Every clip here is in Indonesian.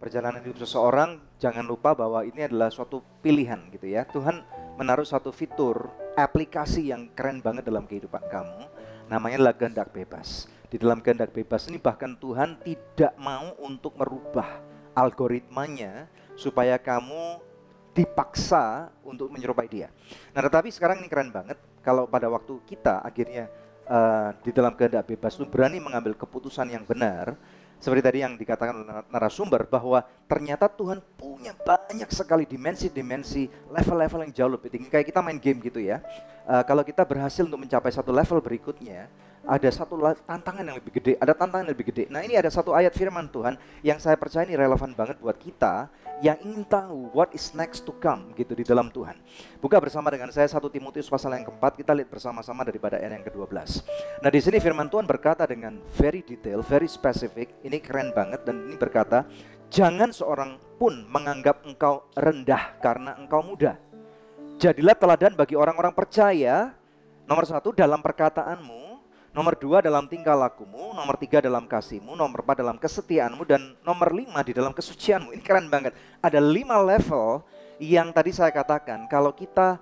perjalanan hidup seseorang, jangan lupa bahwa ini adalah suatu pilihan gitu ya. Tuhan menaruh satu fitur, aplikasi yang keren banget dalam kehidupan kamu. Namanya adalah kehendak bebas. Di dalam kehendak bebas ini bahkan Tuhan tidak mau untuk merubah algoritmanya supaya kamu dipaksa untuk menyerupai dia. Nah tetapi sekarang ini keren banget. Kalau pada waktu kita akhirnya di dalam kehendak bebas itu berani mengambil keputusan yang benar. Seperti tadi yang dikatakan oleh narasumber bahwa ternyata Tuhan punya banyak sekali dimensi-dimensi, level-level yang jauh lebih tinggi. Kayak kita main game gitu ya. Kalau kita berhasil untuk mencapai satu level berikutnya, ada satu tantangan yang lebih gede, ada tantangan yang lebih gede. Nah ini ada satu ayat firman Tuhan yang saya percaya ini relevan banget buat kita yang ingin tahu what is next to come gitu di dalam Tuhan. Buka bersama dengan saya 1 Timotius pasal yang keempat, kita lihat bersama-sama daripada ayat yang ke-12. Nah di sini firman Tuhan berkata dengan very detail, very specific, ini keren banget dan ini berkata, jangan seorang pun menganggap engkau rendah karena engkau muda. Jadilah teladan bagi orang-orang percaya, nomor 1 dalam perkataanmu, nomor 2 dalam tingkah lakumu, nomor 3 dalam kasihmu, nomor 4 dalam kesetiaanmu, dan nomor 5 di dalam kesucianmu. Ini keren banget. Ada 5 level yang tadi saya katakan, kalau kita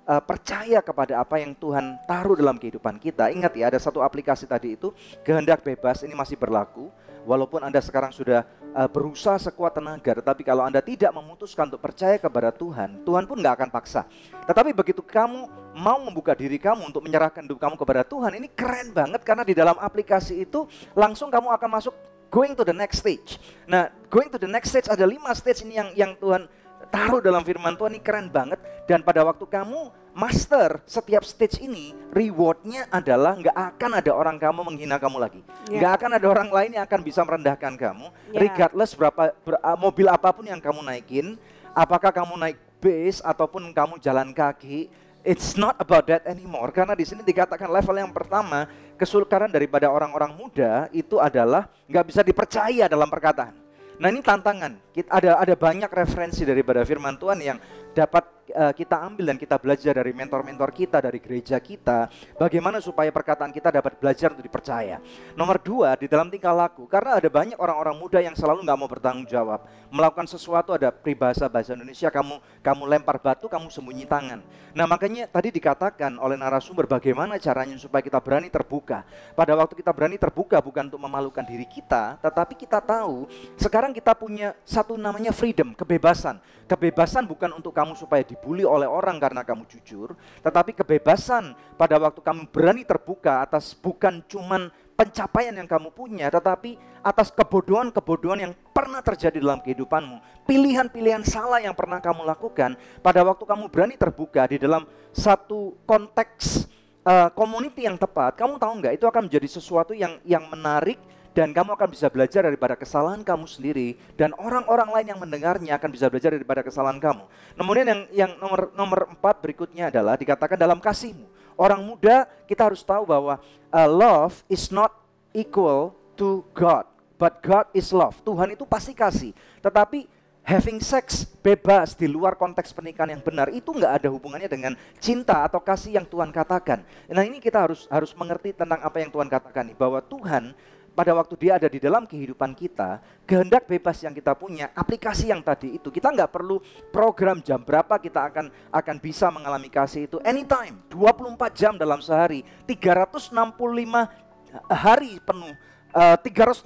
percaya kepada apa yang Tuhan taruh dalam kehidupan kita. Ingat ya, ada satu aplikasi tadi itu, kehendak bebas, ini masih berlaku. Walaupun Anda sekarang sudah berusaha sekuat tenaga, tetapi kalau Anda tidak memutuskan untuk percaya kepada Tuhan, Tuhan pun nggak akan paksa. Tetapi begitu kamu mau membuka diri kamu untuk menyerahkan hidup kamu kepada Tuhan, ini keren banget karena di dalam aplikasi itu langsung kamu akan masuk going to the next stage. Nah, going to the next stage ada 5 stage ini yang Tuhan taruh dalam firman Tuhan, ini keren banget. Dan pada waktu kamu master setiap stage ini, rewardnya adalah nggak akan ada orang kamu menghina kamu lagi, nggak akan ada orang lain yang akan bisa merendahkan kamu, regardless mobil apapun yang kamu naikin, apakah kamu naik bus ataupun kamu jalan kaki, it's not about that anymore. Karena di sini dikatakan level yang pertama, kesukaran daripada orang-orang muda itu adalah nggak bisa dipercaya dalam perkataan. Nah ini tantangan, ada banyak referensi daripada firman Tuhan yang dapat kita ambil dan kita belajar dari mentor-mentor kita, dari gereja kita, bagaimana supaya perkataan kita dapat belajar untuk dipercaya. Nomor 2, di dalam tingkah laku, karena ada banyak orang-orang muda yang selalu nggak mau bertanggung jawab. Melakukan sesuatu, ada peribahasa bahasa Indonesia, kamu lempar batu, kamu sembunyi tangan. Nah makanya tadi dikatakan oleh narasumber bagaimana caranya supaya kita berani terbuka. Pada waktu kita berani terbuka bukan untuk memalukan diri kita, tetapi kita tahu sekarang kita punya satu namanya freedom, kebebasan. Kebebasan bukan untuk kamu supaya dibully oleh orang karena kamu jujur, tetapi kebebasan pada waktu kamu berani terbuka atas bukan cuman pencapaian yang kamu punya, tetapi atas kebodohan-kebodohan yang pernah terjadi dalam kehidupanmu, pilihan-pilihan salah yang pernah kamu lakukan. Pada waktu kamu berani terbuka di dalam satu konteks community yang tepat, kamu tahu nggak, itu akan menjadi sesuatu yang menarik. Dan kamu akan bisa belajar daripada kesalahan kamu sendiri, dan orang-orang lain yang mendengarnya akan bisa belajar daripada kesalahan kamu. Kemudian yang nomor 4 berikutnya adalah dikatakan dalam kasihmu. Orang muda kita harus tahu bahwa love is not equal to God, but God is love. Tuhan itu pasti kasih, tetapi having sex bebas di luar konteks pernikahan yang benar itu nggak ada hubungannya dengan cinta atau kasih yang Tuhan katakan. Nah ini kita harus mengerti tentang apa yang Tuhan katakan nih, bahwa Tuhan pada waktu dia ada di dalam kehidupan kita, kehendak bebas yang kita punya, aplikasi yang tadi itu, kita nggak perlu program jam berapa kita akan bisa mengalami kasih itu. Anytime, 24 jam dalam sehari, 365 hari penuh, 366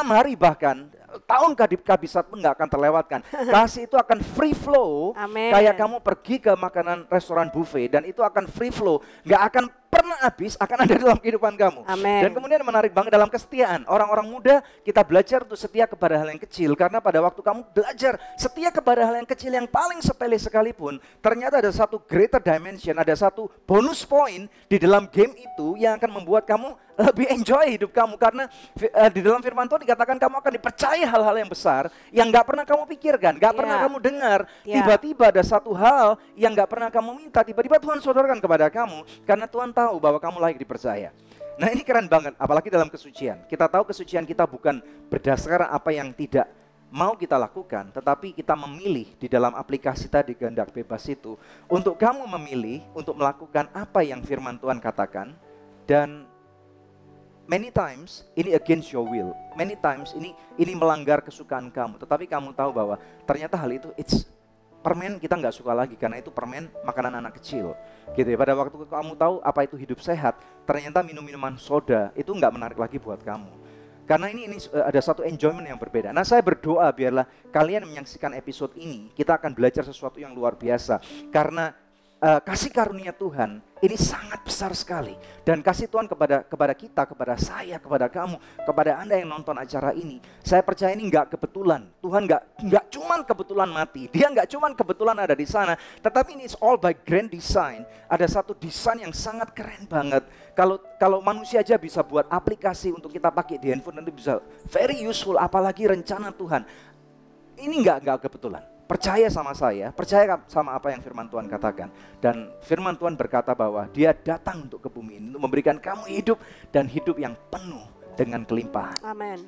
hari bahkan, tahun kabisat pun nggak akan terlewatkan. Kasih itu akan free flow. Amen. Kayak kamu pergi ke makanan restoran buffet dan itu akan free flow, nggak akan pernah habis, akan ada dalam kehidupan kamu. Amen. Dan kemudian menarik banget dalam kesetiaan. Orang-orang muda kita belajar untuk setia kepada hal yang kecil, karena pada waktu kamu belajar setia kepada hal yang kecil yang paling sepele sekalipun, ternyata ada satu greater dimension, ada satu bonus point di dalam game itu yang akan membuat kamu lebih enjoy hidup kamu. Karena di dalam firman Tuhan dikatakan kamu akan dipercaya hal-hal yang besar yang gak pernah kamu pikirkan, gak pernah kamu dengar. Tiba-tiba ada satu hal yang gak pernah kamu minta, tiba-tiba Tuhan sodorkan kepada kamu, karena Tuhan tahu bahwa kamu layak dipercaya. Nah ini keren banget, apalagi dalam kesucian. Kita tahu kesucian kita bukan berdasarkan apa yang tidak mau kita lakukan, tetapi kita memilih di dalam aplikasi tadi kehendak bebas itu, untuk kamu memilih untuk melakukan apa yang firman Tuhan katakan. Dan many times ini against your will. Many times ini melanggar kesukaan kamu. Tetapi kamu tahu bahwa ternyata hal itu permen kita nggak suka lagi karena itu permen makanan anak kecil. Gitu ya. Pada waktu kamu tahu apa itu hidup sehat, ternyata minum-minuman soda itu nggak menarik lagi buat kamu. Karena ini ada satu enjoyment yang berbeda. Nah, saya berdoa biarlah kalian menyaksikan episode ini, kita akan belajar sesuatu yang luar biasa. Karena kasih karunia Tuhan ini sangat besar sekali, dan kasih Tuhan kepada kita, kepada saya, kepada kamu, kepada Anda yang nonton acara ini, saya percaya ini nggak kebetulan. Tuhan nggak cuman kebetulan mati, Dia nggak cuman kebetulan ada di sana, tetapi ini is all by grand design. Ada satu desain yang sangat keren banget. Kalau manusia aja bisa buat aplikasi untuk kita pakai di handphone, nanti bisa very useful, apalagi rencana Tuhan. Ini nggak kebetulan. Percaya sama saya, percaya sama apa yang firman Tuhan katakan. Dan firman Tuhan berkata bahwa Dia datang untuk ke bumi ini, untuk memberikan kamu hidup, dan hidup yang penuh dengan kelimpahan. Amin.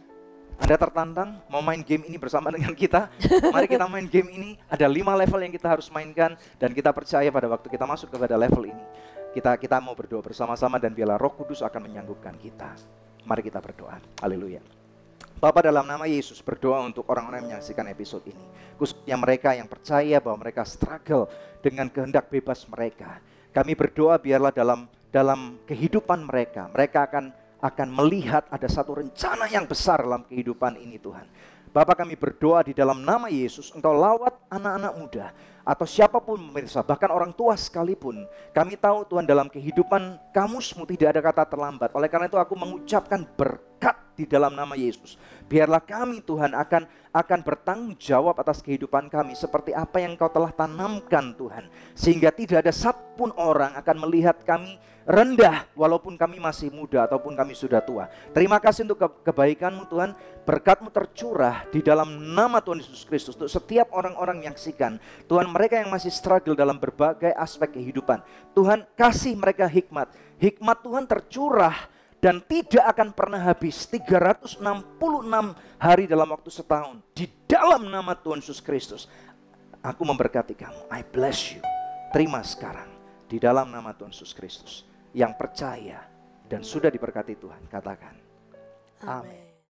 Anda tertantang mau main game ini bersama dengan kita? Mari kita main game ini. Ada 5 level yang kita harus mainkan, dan kita percaya pada waktu kita masuk kepada level ini, kita mau berdoa bersama-sama, dan biarlah Roh Kudus akan menyanggupkan kita. Mari kita berdoa. Haleluya. Bapa, dalam nama Yesus berdoa untuk orang-orang yang menyaksikan episode ini, khususnya mereka yang percaya bahwa mereka struggle dengan kehendak bebas mereka. Kami berdoa biarlah dalam kehidupan mereka akan melihat ada satu rencana yang besar dalam kehidupan ini, Tuhan. Bapak, kami berdoa di dalam nama Yesus, Engkau lawat anak-anak muda atau siapapun pemirsa, bahkan orang tua sekalipun. Kami tahu Tuhan, dalam kehidupan kamusmu tidak ada kata terlambat. Oleh karena itu aku mengucapkan berkat di dalam nama Yesus. Biarlah kami Tuhan akan bertanggung jawab atas kehidupan kami seperti apa yang Kau telah tanamkan, Tuhan. Sehingga tidak ada satupun orang akan melihat kami rendah walaupun kami masih muda ataupun kami sudah tua. Terima kasih untuk kebaikan-Mu, Tuhan. Berkat-Mu tercurah di dalam nama Tuhan Yesus Kristus untuk setiap orang-orang yang menyaksikan. Tuhan, mereka yang masih struggle dalam berbagai aspek kehidupan, Tuhan kasih mereka hikmat. Hikmat Tuhan tercurah dan tidak akan pernah habis. 366 hari dalam waktu setahun. Di dalam nama Tuhan Yesus Kristus, aku memberkati kamu. I bless you. Terima sekarang di dalam nama Tuhan Yesus Kristus. Yang percaya dan sudah diberkati Tuhan, katakan amin.